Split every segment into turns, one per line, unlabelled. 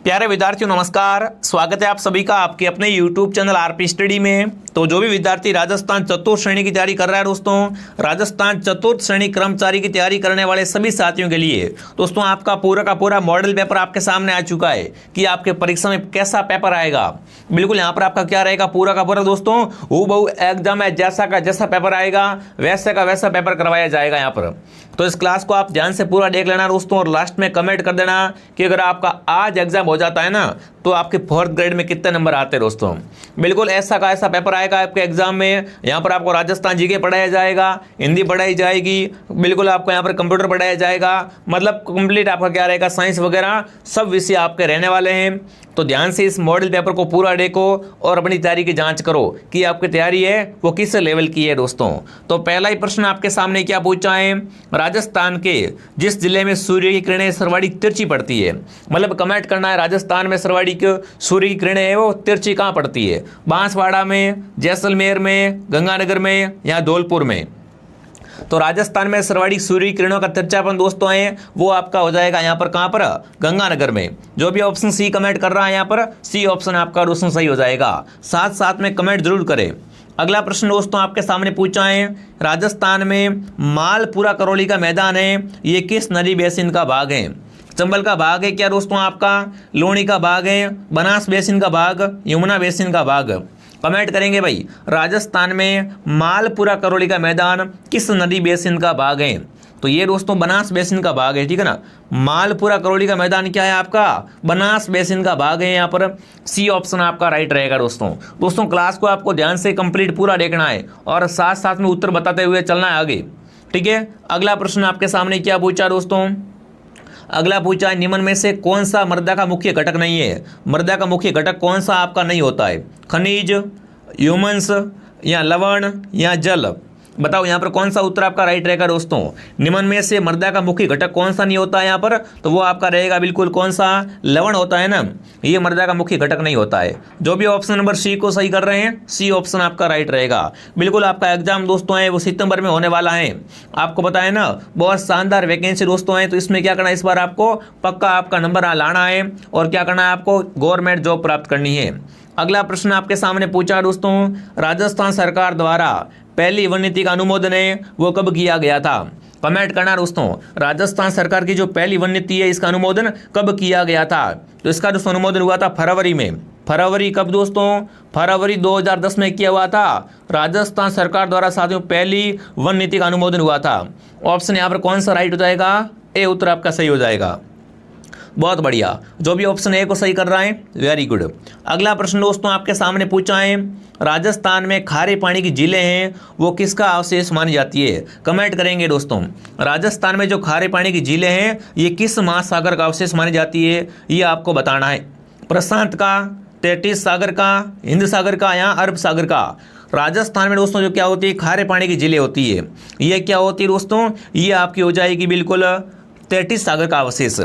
प्यारे विद्यार्थियों नमस्कार। स्वागत है आप सभी का आपके अपने YouTube चैनल आरपी स्टडी में। तो जो भी विद्यार्थी राजस्थान चतुर्थ श्रेणी की तैयारी कर रहा है दोस्तों, राजस्थान चतुर्थ श्रेणी कर्मचारी की तैयारी करने वाले सभी साथियों के लिए दोस्तों आपका पूरा का पूरा मॉडल पेपर आपके सामने आ चुका है कि आपके परीक्षा में कैसा पेपर आएगा। बिल्कुल यहाँ पर आपका क्या रहेगा, पूरा का पूरा दोस्तों हूबहू एग्जाम है जैसा का जैसा पेपर आएगा वैसे का वैसा पेपर करवाया जाएगा यहाँ पर। तो इस क्लास को आप ध्यान से पूरा देख लेना दोस्तों, और लास्ट में कमेंट कर देना कि अगर आपका आज एग्जाम हो जाता है ना तो आपके 4th ग्रेड में कितने नंबर आते हैं दोस्तों। बिल्कुल ऐसा का ऐसा पेपर आएगा आपके एग्जाम में। यहाँ पर आपको राजस्थान जीके पढ़ाया जाएगा, हिंदी पढ़ाई जाएगी, बिल्कुल आपको यहाँ पर कंप्यूटर पढ़ाया जाएगा, मतलब कंप्लीट आपका क्या रहेगा, साइंस वगैरह सब विषय आपके रहने वाले हैं। तो ध्यान से इस मॉडल पेपर को पूरा देखो और अपनी तैयारी की जांच करो कि आपकी तैयारी है वो किस लेवल की है दोस्तों। तो पहला ही प्रश्न आपके सामने क्या पूछा है, राजस्थान के जिस जिले में सूर्य की किरणें सर्वाधिक तिरछी पड़ती है, मतलब कमेंट करना है राजस्थान में सर्वाधिक सूर्य की किरणें है वो तिरछी कहाँ पड़ती है, बांसवाड़ा में, जैसलमेर में, गंगानगर में या धौलपुर में। तो राजस्थान में सर्वाधिक सूर्य किरणों का तिरछापन दोस्तों है वो आपका हो जाएगा यहाँ पर, कहाँ पर, गंगानगर में। जो भी ऑप्शन सी कमेंट कर रहा है यहाँ पर सी ऑप्शन आपका दोस्तों सही हो जाएगा। साथ साथ में कमेंट जरूर करें। अगला प्रश्न दोस्तों आपके सामने पूछा है, राजस्थान में मालपुरा करौली का मैदान है ये किस नदी बेसिन का भाग है। चंबल का भाग है क्या दोस्तों आपका, लूणी का भाग है, बनास बेसिन का भाग, यमुना बेसिन का भाग। कमेंट करेंगे भाई, राजस्थान में मालपुरा करौली का मैदान किस नदी बेसिन का भाग है। तो ये दोस्तों बनास बेसिन का भाग है, ठीक है ना। मालपुरा करौली का मैदान क्या है आपका, बनास बेसिन का भाग है। यहाँ पर सी ऑप्शन आपका राइट रहेगा दोस्तों क्लास को आपको ध्यान से कंप्लीट पूरा देखना है और साथ साथ में उत्तर बताते हुए चलना है आगे, ठीक है। अगला प्रश्न आपके सामने क्या पूछा दोस्तों, अगला पूछा है, निम्न में से कौन सा मृदा का मुख्य घटक नहीं है। मृदा का मुख्य घटक कौन सा आपका नहीं होता है, खनिज, ह्यूमस या लवण या जल। बताओ यहाँ पर कौन सा उत्तर आपका राइट रहेगा दोस्तों। निम्न में से मृदा का मुख्य घटक कौन सा नहीं होता है यहाँ पर, तो वो आपका रहेगा बिल्कुल कौन सा, लवण होता है ना, ये मृदा का मुख्य घटक नहीं होता है। जो भी ऑप्शन नंबर सी को सही कर रहे हैं सी ऑप्शन आपका राइट रहेगा। बिल्कुल आपका एग्जाम दोस्तों है वो सितंबर में होने वाला है, आपको पता है ना, बहुत शानदार वैकेंसी दोस्तों है। तो इसमें क्या करना है, इस बार आपको पक्का आपका नंबर लाना है और क्या करना है, आपको गवर्नमेंट जॉब प्राप्त करनी है। अगला प्रश्न आपके सामने पूछा दोस्तों, राजस्थान सरकार द्वारा पहली वन नीति का अनुमोदन है वो कब किया गया था। कमेंट करना दोस्तों, राजस्थान सरकार की जो पहली वन नीति है इसका अनुमोदन कब किया गया था। तो इसका दोस्तों अनुमोदन हुआ था फरवरी में। फरवरी कब दोस्तों, फरवरी 2010 में किया हुआ था। राजस्थान सरकार द्वारा साथियों पहली वन नीति का अनुमोदन हुआ था। ऑप्शन यहाँ पर कौन सा राइट हो जाएगा, ए उत्तर आपका सही हो जाएगा। बहुत बढ़िया, जो भी ऑप्शन ए को सही कर रहा है वेरी गुड। अगला प्रश्न दोस्तों आपके सामने पूछा है, राजस्थान में खारे पानी की झीलें हैं वो किसका अवशेष मानी जाती है। कमेंट करेंगे दोस्तों, राजस्थान में जो खारे पानी की झीलें हैं ये किस महासागर का अवशेष मानी जाती है, ये आपको बताना है। प्रशांत का, तैतीस सागर का, हिंद सागर का या अरब सागर का। राजस्थान में दोस्तों जो क्या होती है, खारे पानी की झीलें होती है, ये क्या होती है दोस्तों, ये आपकी हो जाएगी बिल्कुल तैतीस सागर का अवशेष।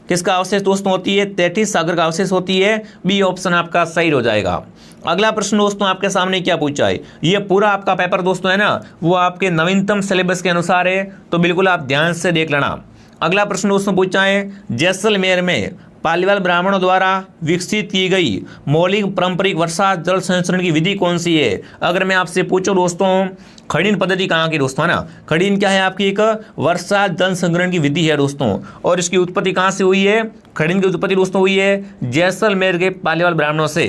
किसका अवशेष दोस्तों होती है, तैतीस सागर का अवशेष होती है। बी ऑप्शन आपका सही हो जाएगा। अगला प्रश्न दोस्तों आपके सामने क्या पूछा है, ये पूरा आपका पेपर दोस्तों है ना वो आपके नवीनतम सिलेबस के अनुसार है, तो बिल्कुल आप ध्यान से देख लेना। अगला प्रश्न दोस्तों पूछा है, जैसलमेर में पालीवाल ब्राह्मणों द्वारा विकसित की गई मौलिक पारंपरिक वर्षा जल संचरण की विधि कौन सी है। अगर मैं आपसे पूछूं दोस्तों, खड़ीन पद्धति कहाँ की दोस्तों है ना, खड़ीन क्या है आपकी एक वर्षा जल संग्रहण की विधि है दोस्तों, और इसकी उत्पत्ति कहाँ से हुई है, खड़ीन की उत्पत्ति दोस्तों हुई है जैसलमेर के पालीवाल ब्राह्मणों से।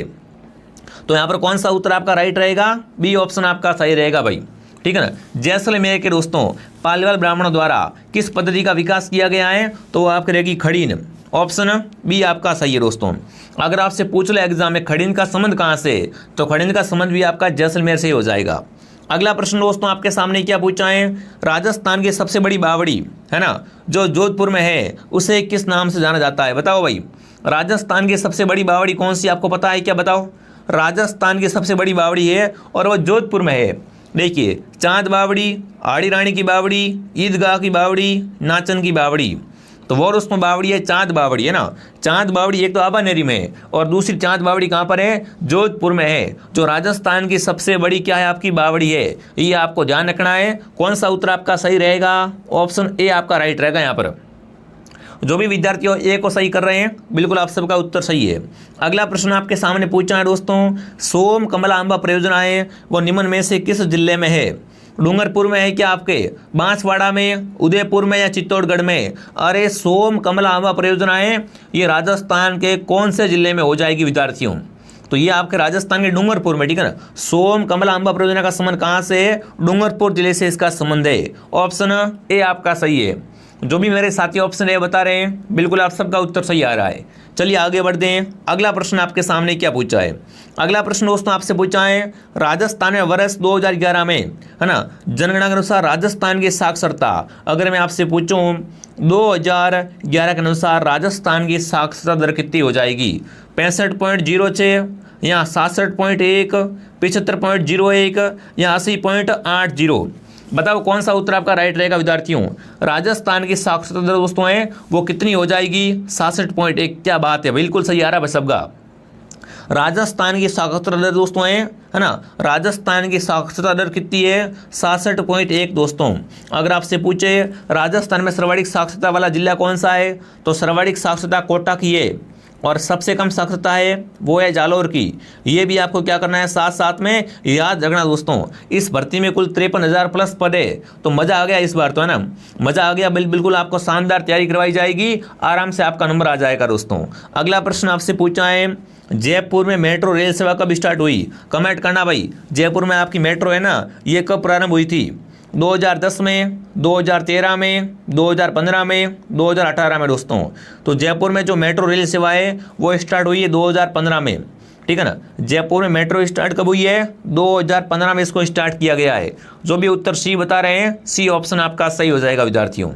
तो यहाँ पर कौन सा उत्तर आपका राइट रहेगा, बी ऑप्शन आपका सही रहेगा भाई, ठीक है ना। जैसलमेर के दोस्तों पालीवाल ब्राह्मणों द्वारा किस पद्धति का विकास किया गया है, तो वो आपकी रहेगी खड़ीन। ऑप्शन बी आपका सही है दोस्तों। अगर आपसे पूछ ले एग्जाम में खड़ीन का संबंध कहाँ से, तो खड़ीन का संबंध भी आपका जैसलमेर से ही हो जाएगा। अगला प्रश्न दोस्तों आपके सामने क्या पूछा है, राजस्थान की सबसे बड़ी बावड़ी है ना जो जोधपुर में है उसे किस नाम से जाना जाता है। बताओ भाई, राजस्थान की सबसे बड़ी बावड़ी कौन सी आपको पता है क्या, बताओ। राजस्थान की सबसे बड़ी बावड़ी है और वो जोधपुर में है। देखिए, चांद बावड़ी, आड़ी रानी की बावड़ी, ईदगाह की बावड़ी, नाचन की बावड़ी। तो वो दोस्तों बावड़ी है चांद बावड़ी है ना। चांद बावड़ी एक तो आबानेरी में है और दूसरी चांद बावड़ी कहाँ पर है, जोधपुर में है। जो राजस्थान की सबसे बड़ी क्या है आपकी बावड़ी है, ये आपको ध्यान रखना है। कौन सा उत्तर आपका सही रहेगा, ऑप्शन ए आपका राइट रहेगा यहाँ पर। जो भी विद्यार्थियों ए को सही कर रहे हैं, बिल्कुल आप सबका उत्तर सही है। अगला प्रश्न आपके सामने पूछा है दोस्तों, सोम कमला अंबा परियोजना है वो निम्न में से किस जिले में है? डूंगरपुर में है क्या, आपके बांसवाड़ा में, उदयपुर में या चित्तौड़गढ़ में? अरे सोम कमला अंबा परियोजना है ये राजस्थान के कौन से जिले में हो जाएगी विद्यार्थियों? तो ये आपके राजस्थान के डूंगरपुर में, ठीक है ना। सोम कमला अंबा परियोजना का संबंध कहाँ से है? डूंगरपुर जिले से इसका संबंध है। ऑप्शन ए आपका सही है। जो भी मेरे साथी ऑप्शन ए बता रहे हैं, बिल्कुल आप सबका उत्तर सही आ रहा है। चलिए आगे बढ़ते हैं। अगला प्रश्न आपके सामने क्या पूछा है? अगला प्रश्न दोस्तों आपसे पूछा है, राजस्थान में वर्ष 2011 में, है ना, जनगणना के अनुसार राजस्थान की साक्षरता, अगर मैं आपसे पूछूं 2011 के अनुसार राजस्थान की साक्षरता दर कितनी हो जाएगी? 65.06 या 67.1, 75.01 या 80.80? बताओ कौन सा उत्तर आपका राइट रहेगा विद्यार्थियों? राजस्थान की साक्षरता दर दोस्तों है वो कितनी हो जाएगी? 67.1। क्या बात है, बिल्कुल सही आ रहा है सबका। राजस्थान की साक्षरता दर दोस्तों है ना, राजस्थान की साक्षरता दर कितनी है? 67.1 दोस्तों। अगर आपसे पूछे राजस्थान में सर्वाधिक साक्षरता वाला जिला कौन सा है, तो सर्वाधिक साक्षरता कोटा की है और सबसे कम साक्षरता है वो है जालौर की। ये भी आपको क्या करना है, साथ साथ में याद रखना दोस्तों। इस भर्ती में कुल 53,000 प्लस पद है, तो मजा आ गया इस बार तो, है ना, मजा आ गया। बिल्कुल आपको शानदार तैयारी करवाई जाएगी, आराम से आपका नंबर आ जाएगा दोस्तों। अगला प्रश्न आपसे पूछा है, जयपुर में मेट्रो रेल सेवा कब स्टार्ट हुई? कमेंट करना भाई, जयपुर में आपकी मेट्रो है ना, ये कब प्रारंभ हुई थी? 2010 में, 2013 में, 2015 में, 2018 में दोस्तों। तो जयपुर में जो मेट्रो रेल सेवा है वो स्टार्ट हुई है 2015 में, ठीक है ना। जयपुर में मेट्रो स्टार्ट कब हुई है? 2015 में इसको स्टार्ट किया गया है। जो भी उत्तर सी बता रहे हैं, सी ऑप्शन आपका सही हो जाएगा विद्यार्थियों।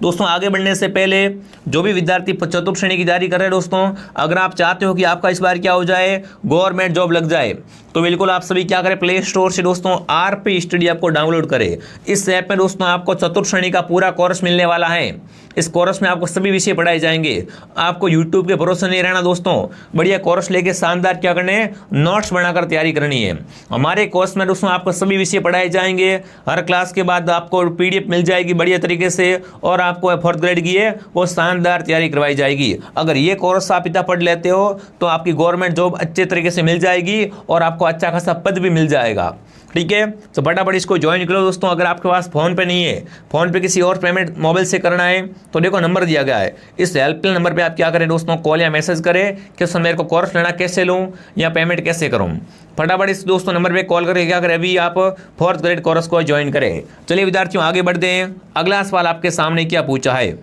दोस्तों आगे बढ़ने से पहले जो भी विद्यार्थी चतुर्थ श्रेणी की तैयारी कर रहे हैं दोस्तों, अगर आप चाहते हो कि आपका इस बार क्या हो जाए, गवर्नमेंट जॉब लग जाए, तो बिल्कुल आप सभी क्या करें, प्ले स्टोर से दोस्तों आरपी स्टडी ऐप को डाउनलोड करें। इस ऐप में दोस्तों आपको चतुर्थ श्रेणी का पूरा कोर्स मिलने वाला है। इस कोर्स में आपको सभी विषय पढ़ाए जाएंगे। आपको यूट्यूब के भरोसे नहीं रहना दोस्तों, बढ़िया कोर्स लेके शानदार क्या करने हैं, नोट्स बनाकर तैयारी करनी है। हमारे कोर्स में दोस्तों आपको सभी विषय पढ़ाए जाएंगे। हर क्लास के बाद आपको पीडीएफ मिल जाएगी बढ़िया तरीके से, और आपको 4th ग्रेड की है वो शानदार तैयारी करवाई जाएगी। अगर ये कोर्स आप इतना पढ़ लेते हो तो आपकी गवर्नमेंट जॉब अच्छे तरीके से मिल जाएगी और आपको अच्छा खासा पद भी मिल जाएगा, ठीक है। तो फटाफट इसको ज्वाइन करो दोस्तों। अगर आपके पास फोन पे नहीं है, फोन पे किसी और पेमेंट मोबाइल से करना है, तो देखो नंबर दिया गया है, इस हेल्पलाइन नंबर पे आप क्या करें दोस्तों, कॉल या मैसेज करें कि सर मेरे को कोर्स लेना, कैसे लूँ या पेमेंट कैसे करूँ। फटाफट इस दोस्तों नंबर पे कॉल करके क्या करें, अभी आप 4th ग्रेड कोर्स को ज्वाइन करें। चलिए विद्यार्थियों आगे बढ़ते हैं। अगला सवाल आपके सामने क्या पूछा है?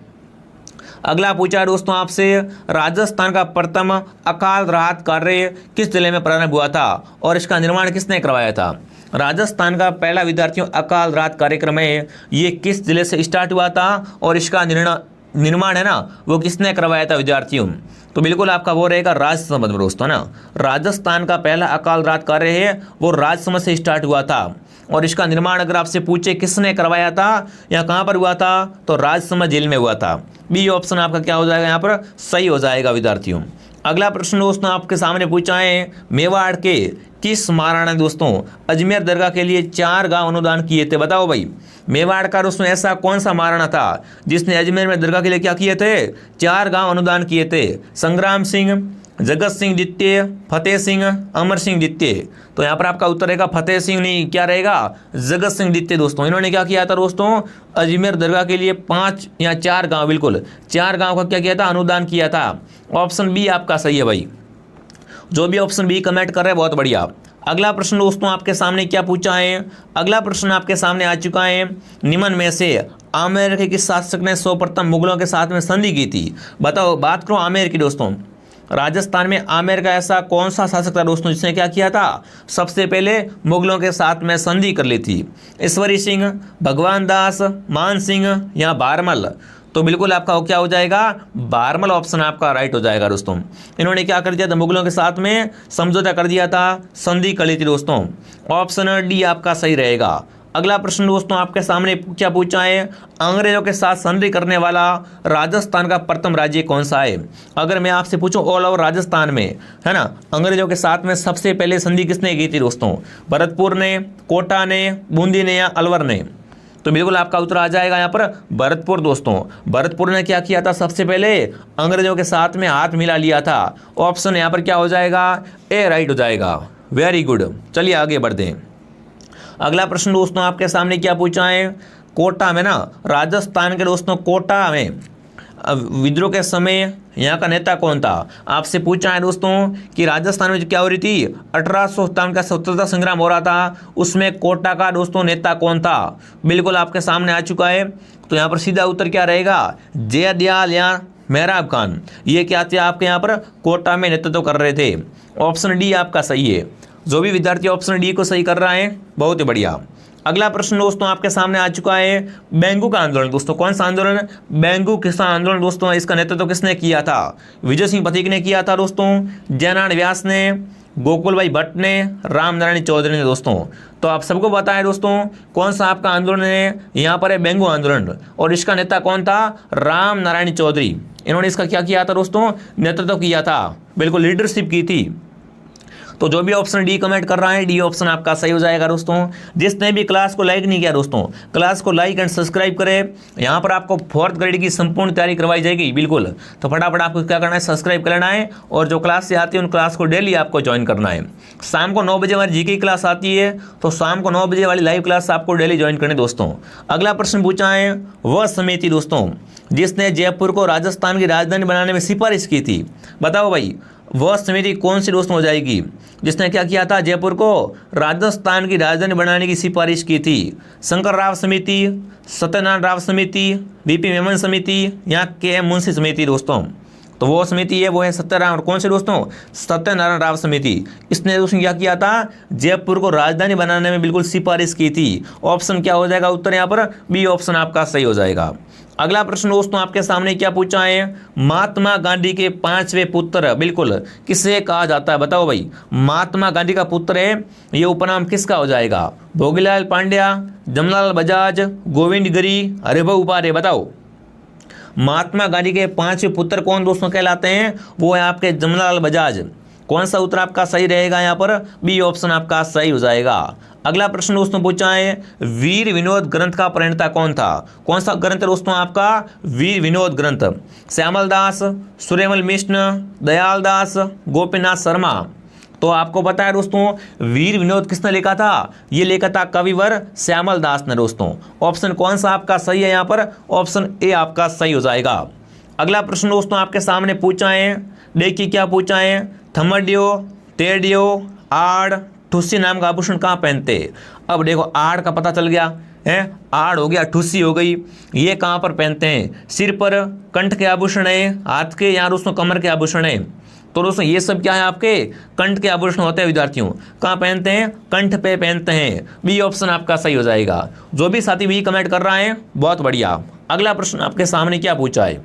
अगला पूछा है दोस्तों आपसे, राजस्थान का प्रथम अकाल राहत कार्य किस जिले में प्रारंभ हुआ था और इसका निर्माण किसने करवाया था? राजस्थान का पहला विद्यार्थियों अकाल राहत कार्यक्रम है, ये किस जिले से स्टार्ट हुआ था और इसका निर्माण है ना वो किसने करवाया था विद्यार्थियों? तो बिल्कुल आपका वो रहेगा राजसमंद में दोस्तों ना। राजस्थान का पहला अकाल राहत कार्य है वो राजसमंद से स्टार्ट हुआ था, और इसका निर्माण अगर आपसे पूछे किसने करवाया था या कहाँ पर हुआ था, तो राजसमंद जेल में हुआ था। बी ऑप्शन आपका क्या हो जाएगा, यहाँ पर सही हो जाएगा विद्यार्थियों। अगला प्रश्न दोस्तों आपके सामने पूछा है, मेवाड़ के किस महाराणा ने दोस्तों अजमेर दरगाह के लिए 4 गांव अनुदान किए थे? बताओ भाई, मेवाड़ का दोस्तों ऐसा कौन सा महाराणा था जिसने अजमेर में दरगाह के लिए क्या किए थे? 4 गांव अनुदान किए थे। संग्राम सिंह, जगत सिंह द्वितीय, फतेह सिंह, अमर सिंह द्वितीय। तो यहाँ पर आपका उत्तर रहेगा फतेह सिंह, नहीं क्या रहेगा, जगत सिंह द्वितीय दोस्तों। इन्होंने क्या किया था दोस्तों, अजमेर दरगाह के लिए 5 या 4 गांव, बिल्कुल 4 गांव का क्या किया था, अनुदान किया था। ऑप्शन बी आपका सही है भाई। जो भी ऑप्शन बी कमेंट कर रहे हैं बहुत बढ़िया। अगला प्रश्न दोस्तों आपके सामने क्या पूछा है? अगला प्रश्न आपके सामने आ चुका है, निम्न में से आमेर के किस शासक ने सर्वप्रथम मुगलों के साथ में संधि की थी? बताओ, बात करो आमेर की दोस्तों। राजस्थान में आमेर का ऐसा कौन सा शासक था दोस्तों जिसने क्या किया था, सबसे पहले मुगलों के साथ में संधि कर ली थी? ईश्वरी सिंह, भगवान दास, मान सिंह या बारमल? तो बिल्कुल आपका क्या हो जाएगा, बारमल ऑप्शन आपका राइट हो जाएगा दोस्तों। इन्होंने क्या कर दिया था, मुगलों के साथ में समझौता कर दिया था, संधि कर ली थी दोस्तों। ऑप्शन डी आपका सही रहेगा। अगला प्रश्न दोस्तों आपके सामने क्या पूछा है, अंग्रेजों के साथ संधि करने वाला राजस्थान का प्रथम राज्य कौन सा है? अगर मैं आपसे पूछूं ऑल ओवर राजस्थान में, है ना, अंग्रेजों के साथ में सबसे पहले संधि किसने की थी दोस्तों? भरतपुर ने, कोटा ने, बूंदी ने या अलवर ने? तो बिल्कुल आपका उत्तर आ जाएगा यहाँ पर भरतपुर दोस्तों। भरतपुर ने क्या किया था, सबसे पहले अंग्रेजों के साथ में हाथ मिला लिया था। ऑप्शन यहाँ पर क्या हो जाएगा, ए राइट हो जाएगा। वेरी गुड, चलिए आगे बढ़ते हैं। अगला प्रश्न दोस्तों आपके सामने क्या पूछा है, कोटा में ना, राजस्थान के दोस्तों कोटा में विद्रोह के समय यहाँ का नेता कौन था। आपसे पूछा है दोस्तों कि राजस्थान में जो क्या हो रही थी, 1857 का स्वतंत्रता संग्राम हो रहा था, उसमें कोटा का दोस्तों नेता कौन था। बिल्कुल आपके सामने आ चुका है। तो यहाँ पर सीधा उत्तर क्या रहेगा, जयदयाल या मेहराब खान। ये क्या थे, आपके यहाँ पर कोटा में नेतृत्व कर रहे थे। ऑप्शन डी आपका सही है। जो भी विद्यार्थी ऑप्शन डी को सही कर रहा है, बहुत ही बढ़िया। अगला प्रश्न दोस्तों आपके सामने आ चुका है, बेंगू का आंदोलन दोस्तों, कौन सा आंदोलन, बेंगू किसान आंदोलन दोस्तों, इसका नेतृत्व किसने किया था। विजय सिंह पथिक ने किया था दोस्तों, जयनारायण व्यास ने, गोकुल भाई भट्ट ने, राम नारायण चौधरी ने दोस्तों। तो आप सबको पता है दोस्तों कौन सा आपका आंदोलन है, यहाँ पर है बेंगू आंदोलन, और इसका नेता कौन था, राम नारायण चौधरी। इन्होंने इसका क्या किया था दोस्तों, नेतृत्व किया था, बिल्कुल लीडरशिप की थी। तो जो भी ऑप्शन डी कमेंट कर रहा है, डी ऑप्शन आपका सही हो जाएगा दोस्तों। जिसने भी क्लास को लाइक नहीं किया दोस्तों, क्लास को लाइक एंड सब्सक्राइब करें। यहाँ पर आपको 4th ग्रेड की संपूर्ण तैयारी करवाई जाएगी बिल्कुल। तो फटाफट आपको क्या करना है, सब्सक्राइब कर लेना है, और जो क्लास से आती है उन क्लास को डेली आपको ज्वाइन करना है। शाम को 9 बजे हमारी जीके की क्लास आती है, तो शाम को 9 बजे वाली लाइव क्लास आपको डेली ज्वाइन करनी दोस्तों। अगला प्रश्न पूछा है, वह समिति दोस्तों जिसने जयपुर को राजस्थान की राजधानी बनाने में सिफारिश की थी। बताओ भाई, वह समिति कौन सी दोस्तों हो जाएगी, जिसने क्या किया था, जयपुर को राजस्थान की राजधानी बनाने की सिफारिश की थी। शंकर राव समिति, सत्यनारायण राव समिति, वीपी मेमन समिति या के मुंशी समिति दोस्तों। तो वो समिति है, वो है सत्यनारायण, कौन से दोस्तों, सत्यनारायण राव समिति। इसने दोस्तों क्या किया था, जयपुर को राजधानी बनाने में बिल्कुल सिफारिश की थी। ऑप्शन क्या हो जाएगा उत्तर यहाँ पर, बी ऑप्शन आपका सही हो जाएगा। अगला प्रश्न दोस्तों आपके सामने क्या पूछा है, महात्मा गांधी के 5वें पुत्र बिल्कुल किसे कहा जाता है। बताओ भाई, महात्मा गांधी का पुत्र है, ये उपनाम किसका हो जाएगा, भोगीलाल पांड्या, जमनालाल बजाज, गोविंद गिरी, हरिभाऊ उपाध्याय। बताओ, महात्मा गांधी के 5वें पुत्र कौन दोस्तों कहलाते हैं, वो है आपके जमनालाल बजाज। कौन सा उत्तर आपका सही रहेगा, यहाँ पर बी ऑप्शन आपका सही हो जाएगा। अगला प्रश्न दोस्तों पूछा है, वीर विनोद ग्रंथ का प्रणेता कौन था। कौन सा ग्रंथ है दोस्तों आपका, वीर विनोद ग्रंथ। श्यामल दास, सूर्यमल मिश्र, दयाल दास, गोपीनाथ शर्मा। तो आपको पता है दोस्तों वीर विनोद किसने लिखा था, ये लिखा था कविवर श्यामल दास ने दोस्तों। ऑप्शन कौन सा आपका सही है, यहाँ पर ऑप्शन ए आपका सही हो जाएगा। अगला प्रश्न दोस्तों आपके सामने पूछा है, देखिए क्या पूछा है, थमडियो, तेडियो, आड़, ठुस्सी नाम का आभूषण कहाँ पहनते। अब देखो आड़ का पता चल गया है, आड़ हो गया, ठुस्सी हो गई, ये कहाँ पर पहनते हैं, सिर पर, कंठ के आभूषण है, हाथ के या दोस्तों कमर के आभूषण है। तो दोस्तों ये सब क्या है, आपके कंठ के आभूषण होते हैं विद्यार्थियों, कहाँ पहनते हैं, कंठ पे पहनते हैं। बी ऑप्शन आपका सही हो जाएगा। जो भी साथी भी कमेंट कर रहा है, बहुत बढ़िया। अगला प्रश्न आपके सामने क्या पूछा है,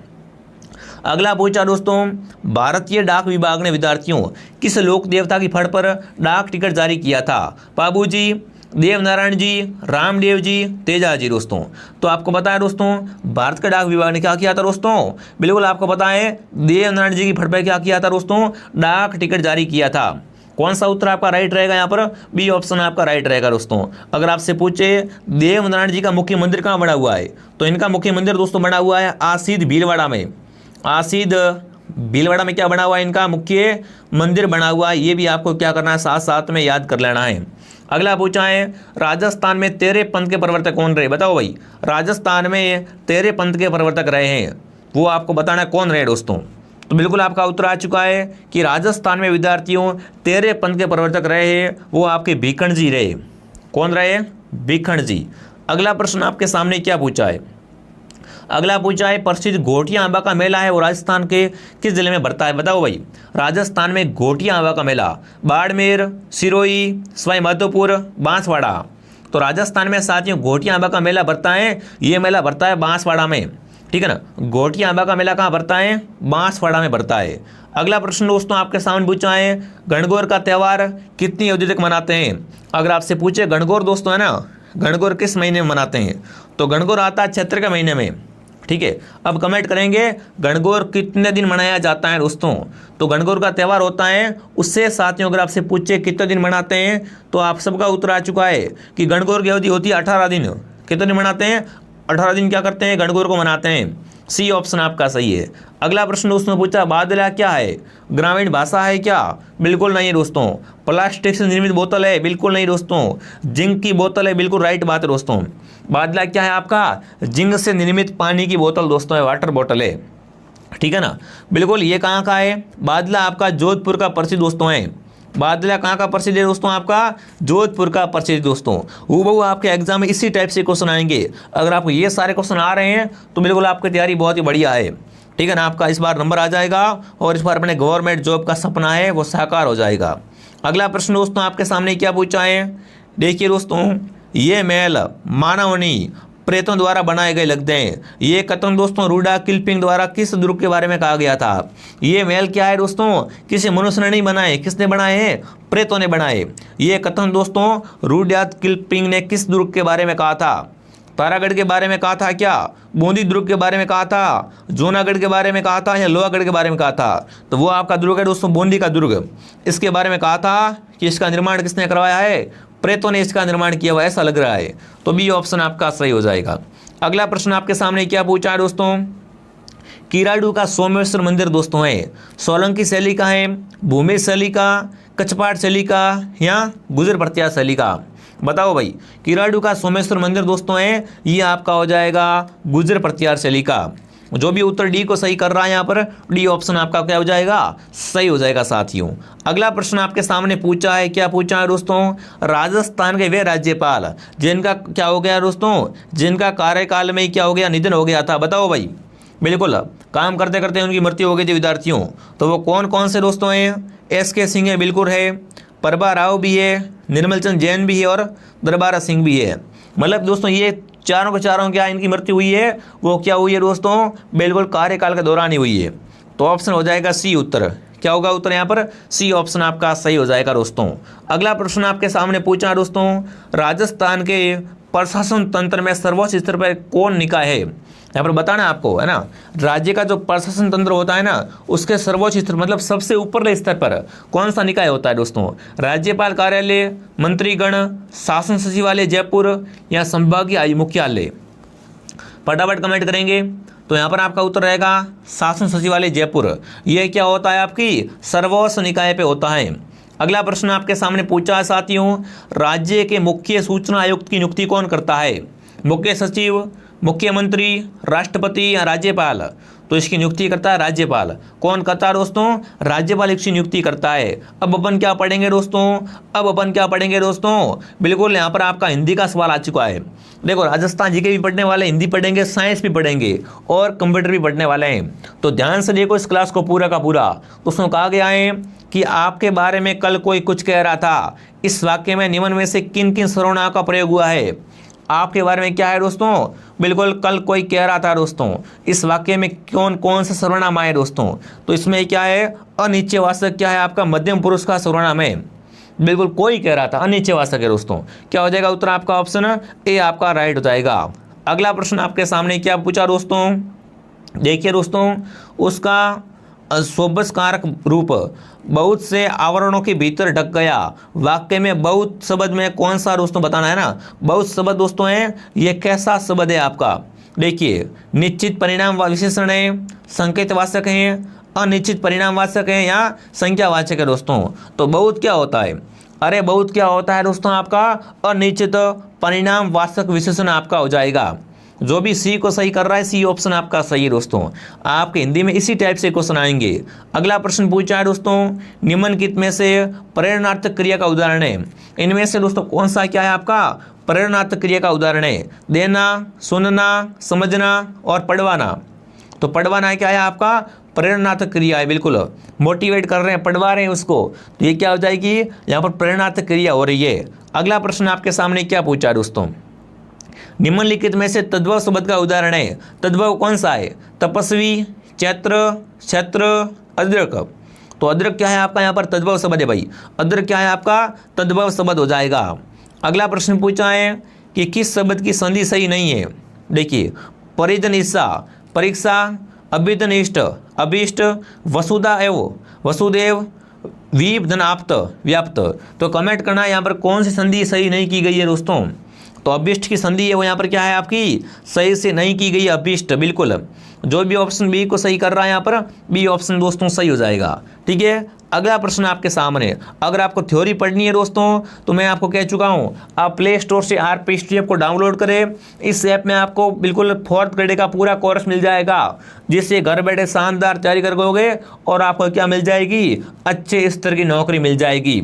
अगला पूछा दोस्तों, भारतीय डाक विभाग ने विद्यार्थियों किस लोक देवता की फड़ पर डाक टिकट जारी किया था। बाबूजी, देवनारायण जी, रामदेव जी, तेजा जी दोस्तों। तो आपको पता है दोस्तों भारत के डाक विभाग ने क्या किया था दोस्तों, बिल्कुल आपको पता है देवनारायण जी की फड़ पर क्या किया था दोस्तों, डाक टिकट जारी किया था। कौन सा उत्तर आपका राइट रहेगा, यहाँ पर बी ऑप्शन आपका राइट रहेगा दोस्तों। अगर आपसे पूछे देवनारायण जी का मुख्य मंदिर कहाँ बना हुआ है, तो इनका मुख्य मंदिर दोस्तों बना हुआ है आसीद भीलवाड़ा में। आसीद भीलवाड़ा में क्या बना हुआ है, इनका मुख्य मंदिर बना हुआ है। ये भी आपको क्या करना है, साथ साथ में याद कर लेना है। अगला पूछा है, राजस्थान में 13 पंथ के प्रवर्तक कौन रहे। बताओ भाई, राजस्थान में 13 पंथ के प्रवर्तक रहे हैं, वो आपको बताना कौन रहे दोस्तों। तो बिल्कुल आपका उत्तर आ चुका है कि राजस्थान में विद्यार्थियों 13 पंथ के प्रवर्तक रहे हैं, वो आपके भीखंड जी रहे। कौन रहे, भीखंड जी। अगला प्रश्न आपके सामने क्या पूछा है, अगला पूछा है, प्रसिद्ध घोटिया आंबा का मेला है वो राजस्थान के किस जिले में बढ़ता है। बताओ भाई, राजस्थान में घोटिया आंबा का मेला बाड़मेर, सिरोही, सवाई माधोपुर, बांसवाड़ा। तो राजस्थान में साथियों घोटिया आंबा का मेला बढ़ता है, ये मेला बढ़ता है बांसवाड़ा में, ठीक है ना। घोटिया आंबा का मेला कहाँ बढ़ता है, बांसवाड़ा में बढ़ता है। अगला प्रश्न दोस्तों आपके सामने पूछा है, गणगौर का त्यौहार कितनी अवधि तक मनाते हैं। अगर आपसे पूछे गणगौर दोस्तों है ना, गणगौर किस महीने में मनाते हैं, तो गणगौर आता है चैत्र के महीने में, ठीक है। अब कमेंट करेंगे गणगौर कितने दिन मनाया जाता है दोस्तों। तो गणगौर का त्यौहार होता है, उससे साथियों अगर आपसे पूछे कितने दिन मनाते हैं, तो आप सबका उत्तर आ चुका है कि गणगौर की अवधि होती है 18 दिन। कितने दिन मनाते हैं? 18 दिन क्या करते हैं? गणगौर को मनाते हैं। सी ऑप्शन आपका सही है। अगला प्रश्न दोस्तों पूछा, बादला क्या है? ग्रामीण भाषा है क्या? बिल्कुल नहीं है दोस्तों। प्लास्टिक से निर्मित बोतल है? बिल्कुल नहीं दोस्तों। जिंक की बोतल है? बिल्कुल राइट बात है दोस्तों। बादला क्या है आपका? जिंक से निर्मित पानी की बोतल दोस्तों है, वाटर बोतल है, ठीक है ना। बिल्कुल। ये कहाँ का है? बादला आपका जोधपुर का प्रसिद्ध दोस्तों है। बादला कहाँ का प्रसिद्ध है दोस्तों? आपका जोधपुर का प्रसिद्ध दोस्तों। हूबहू आपके एग्जाम में इसी टाइप से क्वेश्चन आएंगे। अगर आपको ये सारे क्वेश्चन आ रहे हैं तो बिल्कुल आपकी तैयारी बहुत ही बढ़िया है, ठीक है ना। आपका इस बार नंबर आ जाएगा और इस बार अपने गवर्नमेंट जॉब का सपना है वो साकार हो जाएगा। अगला प्रश्न दोस्तों आपके सामने क्या पूछा है? देखिए दोस्तों, ये महल मानव नहीं प्रेतों द्वारा बनाए गए लगते हैं। ये कथन दोस्तों रूडा किपलिंग द्वारा किस दुर्ग के बारे में कहा गया था? ये महल क्या है दोस्तों? किसी मनुष्य ने नहीं बनाए, किसने बनाए हैं? प्रेतों ने बनाए। ये कथन दोस्तों रूडा किपलिंग ने किस दुर्ग के बारे में कहा था? तारागढ़ के बारे में कहा था क्या? बूंदी दुर्ग के बारे में कहा था? जूनागढ़ के बारे में कहा था या लोहागढ़ के बारे में कहा था? तो वो आपका दुर्ग है दोस्तों, बूंदी का दुर्ग। इसके बारे में कहा था कि इसका निर्माण किसने करवाया है? प्रेतों ने इसका निर्माण किया हुआ ऐसा लग रहा है। तो बी ऑप्शन आपका सही हो जाएगा। अगला प्रश्न आपके सामने क्या पूछा है दोस्तों? कीराडू का सोमेश्वर मंदिर दोस्तों है सोलंकी शैली का है, भूमि शैली का, कछपाट शैली का या गुजर प्रत्यार शैली का? बताओ भाई। कीराडू का सोमेश्वर मंदिर दोस्तों है, ये आपका हो जाएगा गुजर प्रत्यार शैली का। जो भी उत्तर डी को सही कर रहा है यहाँ पर, डी ऑप्शन आपका क्या हो जाएगा? सही हो जाएगा साथियों। अगला प्रश्न आपके सामने पूछा है, क्या पूछा है दोस्तों? राजस्थान के वे राज्यपाल जिनका क्या हो गया दोस्तों? जिनका कार्यकाल में क्या हो गया? निधन हो गया था। बताओ भाई। बिल्कुल, काम करते करते उनकी मृत्यु हो गई थी विद्यार्थियों। तो वो कौन कौन से दोस्तों हैं? SK सिंह है, बिल्कुल है, प्रभा राव भी है, निर्मल चंद जैन भी है और दरबारा सिंह भी है। मतलब दोस्तों ये चारों के चारों क्या इनकी मृत्यु हुई है? वो क्या हुई है दोस्तों? बिल्कुल कार्यकाल के दौरान ही हुई है। तो ऑप्शन हो जाएगा सी उत्तर। क्या होगा उत्तर यहाँ पर? सी ऑप्शन आपका सही हो जाएगा दोस्तों। अगला प्रश्न आपके सामने पूछा दोस्तों, राजस्थान के प्रशासन तंत्र में सर्वोच्च स्तर पर कौन निकाय है? यहाँ पर बताना आपको है ना, राज्य का जो प्रशासन तंत्र होता है ना उसके सर्वोच्च स्तर मतलब सबसे ऊपरले स्तर पर कौन सा निकाय होता है दोस्तों? राज्यपाल कार्यालय, मंत्रीगण, शासन सचिवालय जयपुर या संभागीय मुख्यालय? फटाफट कमेंट करेंगे। तो यहाँ पर आपका उत्तर रहेगा शासन सचिवालय जयपुर। यह क्या होता है? आपकी सर्वोच्च निकाय पे होता है। अगला प्रश्न आपके सामने पूछा है साथियों, राज्य के मुख्य सूचना आयुक्त की नियुक्ति कौन करता है? मुख्य सचिव, मुख्यमंत्री, राष्ट्रपति या राज्यपाल? तो इसकी नियुक्ति करता है राज्यपाल। कौन करता है दोस्तों? राज्यपाल इसकी नियुक्ति करता है। अब अपन क्या पढ़ेंगे दोस्तों? अब अपन क्या पढ़ेंगे दोस्तों? बिल्कुल यहाँ पर आपका हिंदी का सवाल आ चुका है। देखो, राजस्थान जीके भी पढ़ने वाले, हिंदी पढ़ेंगे, साइंस भी पढ़ेंगे और कंप्यूटर भी पढ़ने वाले हैं। तो ध्यान से देखो इस क्लास को पूरा का पूरा। तो उसमें कहा गया है कि आपके बारे में कल कोई कुछ कह रहा था, इस वाक्य में निम्न में से किन किन सर्वनामों का प्रयोग हुआ है? आपके बारे में क्या है दोस्तों? बिल्कुल कल कोई कह रहा था दोस्तों, इस वाक्य में कौन कौन से सर्वनाम आए दोस्तों? तो इसमें क्या है? अनिश्चयवाचक क्या है आपका? मध्यम पुरुष का सर्वनाम है। बिल्कुल कोई कह रहा था, अनिश्चयवाचक है दोस्तों। क्या हो जाएगा उत्तर? आपका ऑप्शन ए आपका राइट हो जाएगा। अगला प्रश्न आपके सामने क्या पूछा दोस्तों? देखिए दोस्तों, उसका सोबस कारक रूप बहुत से आवरणों के भीतर ढक गया। वाक्य में बहुत शब्द में कौन सा दोस्तों बताना है ना? बहुत शब्द दोस्तों है, ये कैसा शब्द है आपका? देखिए, निश्चित परिणाम विशेषण है, संकेतवाचक है, अनिश्चित परिणामवाचक है या संख्यावाचक है दोस्तों? तो बहुत क्या होता है? अरे बहुत क्या होता है दोस्तों? आपका अनिश्चित परिणामवाचक विशेषण आपका हो जाएगा। जो भी सी को सही कर रहा है, सी ऑप्शन आपका सही है दोस्तों। आपके हिंदी में इसी टाइप से क्वेश्चन आएंगे। अगला प्रश्न पूछा है दोस्तों, निम्नलिखित में से प्रेरणार्थक क्रिया का उदाहरण है। इनमें से दोस्तों कौन सा क्या है आपका? प्रेरणार्थक क्रिया का उदाहरण है। देना, सुनना, समझना और पढ़वाना। तो पढ़वाना क्या है आपका? प्रेरणार्थक क्रिया है। बिल्कुल मोटिवेट कर रहे हैं, पढ़वा रहे हैं उसको, तो ये क्या हो जाएगी? यहाँ पर प्रेरणार्थक क्रिया हो रही है। अगला प्रश्न आपके सामने क्या पूछा है दोस्तों? निम्नलिखित में से तद्भव शब्द का उदाहरण है। तद्भव कौन सा है? तपस्वी, चैत्र, छत्र, अद्रक। तो अद्रक क्या है आपका? यहाँ पर तद्भव शब्द है भाई। अद्रक क्या है आपका? तद्भव शब्द हो जाएगा। अगला प्रश्न पूछा है कि किस शब्द की संधि सही नहीं है? देखिए, परिजन ईसा, परीक्षा, अभिधनिष्ठ, अभिष्ट, वसुधा एव, वसुदेव, वीप धन आप्त, व्याप्त। तो कमेंट करना यहाँ पर कौन सी संधि सही नहीं की गई है दोस्तों? तो अभिष्ट की संधि है वो यहाँ पर क्या है आपकी, सही से नहीं की गई अभिष्ट। बिल्कुल जो भी ऑप्शन बी को सही कर रहा है यहाँ पर बी ऑप्शन दोस्तों सही हो जाएगा। ठीक है, अगला प्रश्न आपके सामने। अगर आपको थ्योरी पढ़नी है दोस्तों तो मैं आपको कह चुका हूँ, आप प्ले स्टोर से RPSTD ऐप को डाउनलोड करें। इस ऐप में आपको बिल्कुल 4th ग्रेड का पूरा कोर्स मिल जाएगा, जिससे घर बैठे शानदार तैयारी करोगे और आपको क्या मिल जाएगी, अच्छे स्तर की नौकरी मिल जाएगी।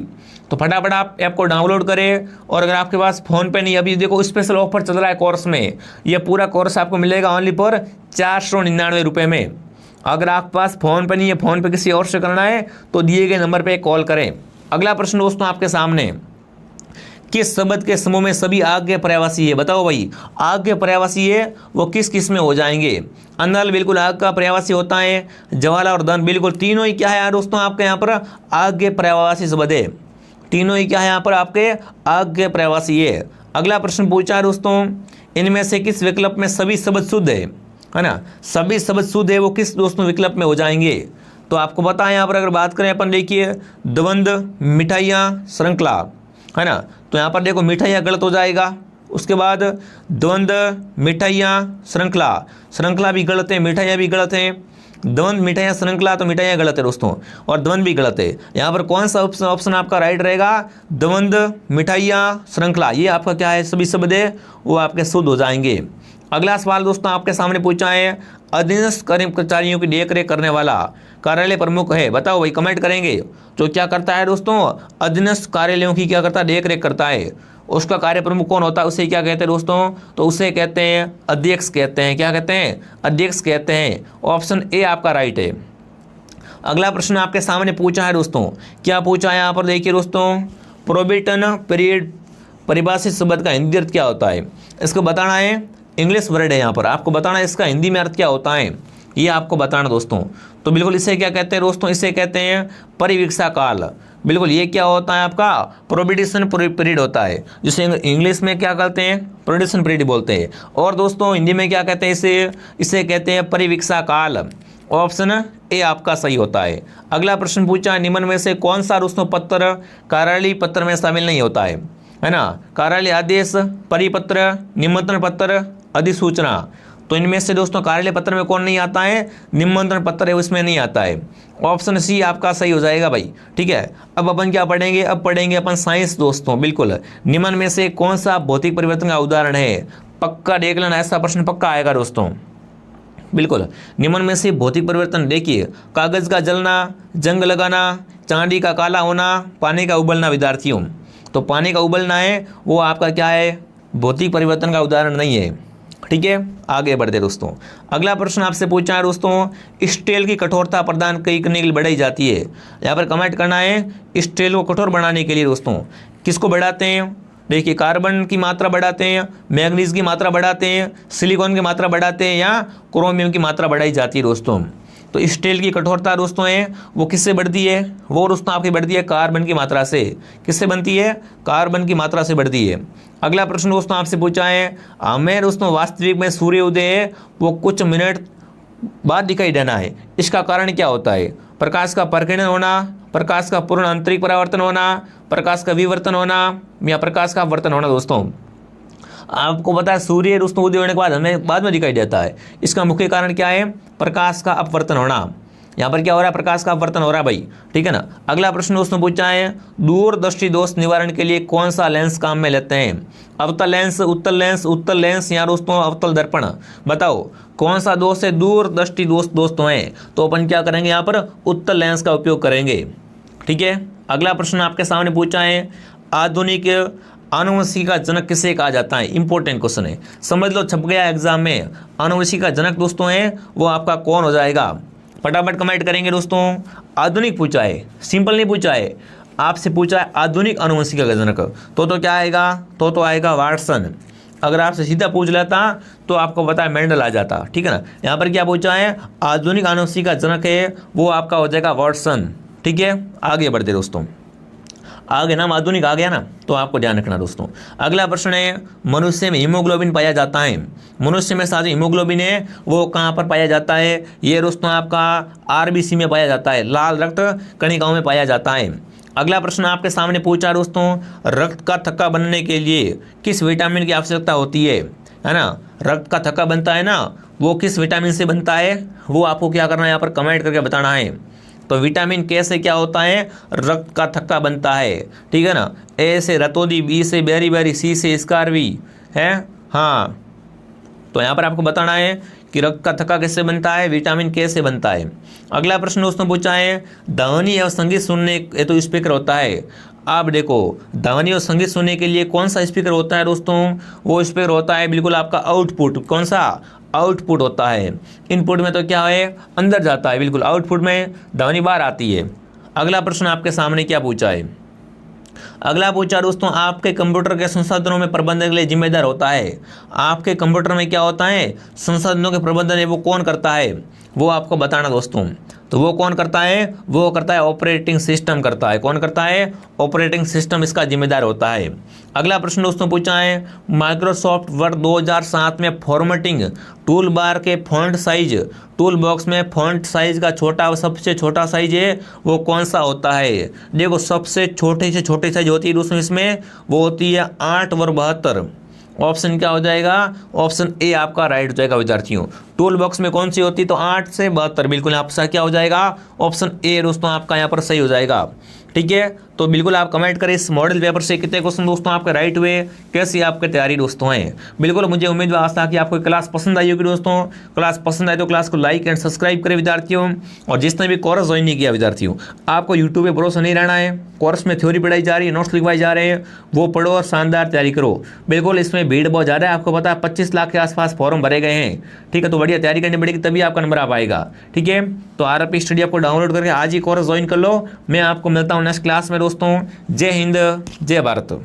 तो फटाफट आप ऐप को डाउनलोड करें। और अगर आपके पास फ़ोन पे नहीं, अभी देखो स्पेशल ऑफर चल रहा है कोर्स में, ये पूरा कोर्स आपको मिलेगा ओनली पर 499 रुपये में। अगर आपके पास फ़ोन पे नहीं है, फ़ोन पे किसी और से करना है तो दिए गए नंबर पे कॉल करें। अगला प्रश्न दोस्तों आपके सामने, किस शब्द के समूह में सभी आज्ञा पर्यायवाची है? बताओ भाई, आज्ञा पर्यायवाची है वो किस किस में हो जाएंगे? अनल बिल्कुल आग का पर्यायवाची होता है, ज्वाला और धन बिल्कुल तीनों ही क्या है यार दोस्तों आपके यहाँ पर आज्ञा पर्यायवाची शब्द है। तीनों ही क्या है यहाँ पर आपके आज्ञा पर्यायवाची है। अगला प्रश्न पूछा है दोस्तों, इनमें से किस विकल्प में सभी शब्द शुद्ध है ना? सभी शब्द शुद्ध है वो किस दोस्तों विकल्प में हो जाएंगे? तो आपको पता है यहाँ पर अगर बात करें अपन, देखिए द्वंद्व, मिठाइयाँ, श्रृंखला, है ना? तो यहाँ पर देखो मिठाइयाँ गलत हो जाएगा, उसके बाद द्वंद्व, मिठाइयाँ, श्रृंखला, श्रृंखला भी गलत है, मिठाइयाँ भी गलत हैं। द्वंद्व, मिठाइयाँ, श्रृंखला, तो मिठाइयाँ गलत है दोस्तों, और द्वंद्व भी गलत है। यहाँ पर कौन सा ऑप्शन आपका राइट रहेगा? द्वंद्व, मिठाइयाँ, श्रृंखला, ये आपका क्या है, सभी शब्द है वो आपके शुद्ध हो जाएंगे। अगला सवाल दोस्तों आपके सामने पूछा है, अधीनस्थ कर्मचारियों की देखरेख करने वाला कार्यालय प्रमुख है? बताओ भाई, कमेंट करेंगे। जो क्या करता है दोस्तों, अधीनस्थ कार्यालयों की क्या करता है, देखरेख करता है। उसका कार्य प्रमुख कौन होता है, उसे क्या कहते हैं दोस्तों? तो उसे कहते हैं अध्यक्ष कहते हैं। क्या कहते हैं? अध्यक्ष कहते हैं। ऑप्शन ए आपका राइट है। अगला प्रश्न आपके सामने पूछा है दोस्तों, क्या पूछा है यहाँ पर देखिए दोस्तों, प्रोबेटन पीरियड परिभाषित शब्द का हिंदी अर्थ क्या होता है? इसको बताना है, इंग्लिश वर्ड है यहाँ पर, आपको बताना है इसका हिंदी में अर्थ क्या होता है, ये आपको बताना दोस्तों। तो बिल्कुल इसे क्या कहते हैं दोस्तों, इसे कहते हैं परिवीक्षा काल। बिल्कुल ये क्या होता है आपका, प्रोबिडेशन पीरियड होता है, जिसे इंग्लिश में क्या कहते हैं, प्रोबिडेशन पीरियड बोलते हैं। और दोस्तों हिंदी में क्या कहते हैं इसे कहते हैं परिवीक्षा काल। ऑप्शन ए आपका सही होता है। अगला प्रश्न पूछा, निम्न में से कौन सा दोस्तों पत्र कार्यालय पत्र में शामिल नहीं होता है ना? कार्यालय आदेश, परिपत्र, निमंत्रण पत्र, अधिसूचना। तो इनमें से दोस्तों कार्यालय पत्र में कौन नहीं आता है? निमंत्रण पत्र है उसमें नहीं आता है। ऑप्शन सी आपका सही हो जाएगा भाई। ठीक है, अब अपन क्या पढ़ेंगे, अब पढ़ेंगे अपन साइंस दोस्तों। बिल्कुल, निम्न में से कौन सा भौतिक परिवर्तन का उदाहरण है? पक्का देख लेना, ऐसा प्रश्न पक्का आएगा दोस्तों। बिल्कुल, निम्न में से भौतिक परिवर्तन देखिए, कागज का जलना, जंग लगाना, चांदी का काला होना, पानी का उबलना। विद्यार्थियों तो पानी का उबलना है वो आपका क्या है, भौतिक परिवर्तन का उदाहरण नहीं है। ठीक है, आगे बढ़ते दोस्तों। अगला प्रश्न आपसे पूछा है दोस्तों, स्टील की कठोरता प्रदान करने के लिए बढ़ाई जाती है? यहाँ पर कमेंट करना है, स्टील को कठोर बनाने के लिए दोस्तों किसको बढ़ाते हैं? देखिए, कार्बन की मात्रा बढ़ाते हैं, मैग्नीज की मात्रा बढ़ाते हैं, सिलिकॉन की मात्रा बढ़ाते हैं, या क्रोमियम की मात्रा बढ़ाई जाती है दोस्तों। तो स्टील की कठोरता दोस्तों है वो किससे बढ़ती है? वो दोस्तों आपकी बढ़ती है कार्बन की मात्रा से। किससे बनती है? कार्बन की मात्रा से बढ़ती है। अगला प्रश्न दोस्तों आपसे पूछा है, हमें दोस्तों वास्तविक में सूर्य उदय है वो कुछ मिनट बाद दिखाई देना है, इसका कारण क्या होता है? प्रकाश का प्रकीर्णन होना, प्रकाश का पूर्ण आंतरिक परावर्तन होना, प्रकाश का विवर्तन होना, या प्रकाश का अपवर्तन होना। दोस्तों आपको पता है सूर्य दोस्तों उदय होने के बाद हमें बाद में दिखाई देता है, इसका मुख्य कारण क्या है? प्रकाश का अपवर्तन होना। यहाँ पर क्या हो रहा है? प्रकाश का अपवर्तन हो रहा है भाई। ठीक है ना। अगला प्रश्न दोस्तों पूछा है, दूरदृष्टि दोष निवारण के लिए कौन सा लेंस काम में लेते हैं? अवतल लेंस, उत्तल लेंस, या दोस्तों अवतल दर्पण। बताओ कौन सा दोष है दूरदृष्टि दोष दोस्तों है? तो अपन क्या करेंगे यहाँ पर? उत्तल लेंस का उपयोग करेंगे। ठीक है। अगला प्रश्न आपके सामने पूछा है, आधुनिक आनुवंशिकी का जनक किसे कहा जाता है? इंपॉर्टेंट क्वेश्चन है, समझ लो, छप गया एग्जाम में। आनुवंशिकी का जनक दोस्तों है वो आपका कौन हो जाएगा? फटाफट कमेंट करेंगे दोस्तों। आधुनिक पूछा है, सिंपल नहीं पूछा है, आपसे पूछा है आधुनिक आनुवंशिकी का जनक, तो क्या आएगा? तो आएगा वाटसन। अगर आपसे सीधा पूछ लेता तो आपको पता है मेंडल आ जाता। ठीक है ना। यहाँ पर क्या पूछा है? आधुनिक आनुवंशिकी का जनक है वो आपका हो जाएगा वाटसन। ठीक है, आगे बढ़ते दोस्तों। आगे नाम आधुनिक आ गया ना, तो आपको ध्यान रखना दोस्तों। अगला प्रश्न है, मनुष्य में हीमोग्लोबिन पाया जाता है। मनुष्य में साथ हीमोग्लोबिन है वो कहाँ पर पाया जाता है? ये दोस्तों आपका आरबीसी में पाया जाता है, लाल रक्त कणिकाओं में पाया जाता है। अगला प्रश्न आपके सामने पूछा दोस्तों, रक्त का थक्का बनने के लिए किस विटामिन की आवश्यकता होती है ना? रक्त का थक्का बनता है ना, वो किस विटामिन से बनता है, वो आपको क्या करना है, यहाँ पर कमेंट करके बताना है। तो विटामिन के से क्या होता है? रक्त का थक्का बनता है, ठीक है ना। ए से रतौंधी, बी से बेरी, सी से स्कारवी है, हाँ। तो यहाँ पर आपको बताना है कि रक्त का थक्का किससे बनता है? विटामिन के से बनता है। अगला प्रश्न दोस्तों पूछा है, ध्वनि और संगीत सुनने, ये तो स्पीकर होता है। आप देखो, ध्वनि और संगीत सुनने के लिए कौन सा स्पीकर होता है दोस्तों? वो स्पीकर होता है बिल्कुल आपका आउटपुट। कौन सा? आउटपुट होता है। इनपुट में तो क्या है, अंदर जाता है, बिल्कुल आउटपुट में ध्वनि बाहर आती है। अगला प्रश्न आपके सामने क्या पूछा है? अगला पूछा दोस्तों, आपके कंप्यूटर के संसाधनों में प्रबंधन के लिए जिम्मेदार होता है। आपके कंप्यूटर में क्या होता है? संसाधनों के प्रबंधन है वो कौन करता है, वो आपको बताना दोस्तों। तो वो कौन करता है? वो करता है ऑपरेटिंग सिस्टम करता है। कौन करता है? ऑपरेटिंग सिस्टम इसका जिम्मेदार होता है। अगला प्रश्न दोस्तों पूछा है, माइक्रोसॉफ्ट वर्ड 2007 में फॉर्मेटिंग टूल बार के फॉन्ट साइज, टूल बॉक्स में फॉन्ट साइज का छोटा, सबसे छोटा साइज है वो कौन सा होता है? देखो, सबसे छोटे से छोटी साइज होती है दोस्तों इसमें, वो होती है 8 और 72। ऑप्शन क्या हो जाएगा? ऑप्शन ए आपका राइट हो जाएगा विद्यार्थियों। टूल बॉक्स में कौन सी होती है? तो 8 से 72, बिल्कुल आपका क्या हो जाएगा? ऑप्शन ए दोस्तों आपका यहाँ पर सही हो जाएगा। ठीक है, तो बिल्कुल आप कमेंट करें इस मॉडल पेपर से कितने क्वेश्चन दोस्तों आपके राइट हुए, कैसी आपकी तैयारी दोस्तों है। बिल्कुल मुझे उम्मीद आस्था कि आपको क्लास पसंद आई होगी दोस्तों। क्लास पसंद आए तो क्लास को लाइक एंड सब्सक्राइब करें विद्यार्थियों। और जिसने भी कोर्स ज्वाइन नहीं किया विद्यार्थियों, आपको यूट्यूब पे भरोसा नहीं रहना है। कोर्स में थ्योरी पढ़ाई जा रही है, नोट्स लिखवाए जा रहे हैं, वो पढ़ो और शानदार तैयारी करो। बिल्कुल इसमें भीड़ बहुत ज़्यादा है, आपको पता है 25 लाख के आसपास फॉर्म भरे गए हैं। ठीक है, तो बढ़िया तैयारी करनी पड़ेगी, तभी आपका नंबर आ पाएगा। ठीक है, तो आरपी स्टडी आपको डाउनलोड करके आज ही कोर्स ज्वाइन कर लो। मैं आपको मिलता हूँ नेक्स्ट क्लास में दोस्तों। जय हिंद, जय भारत।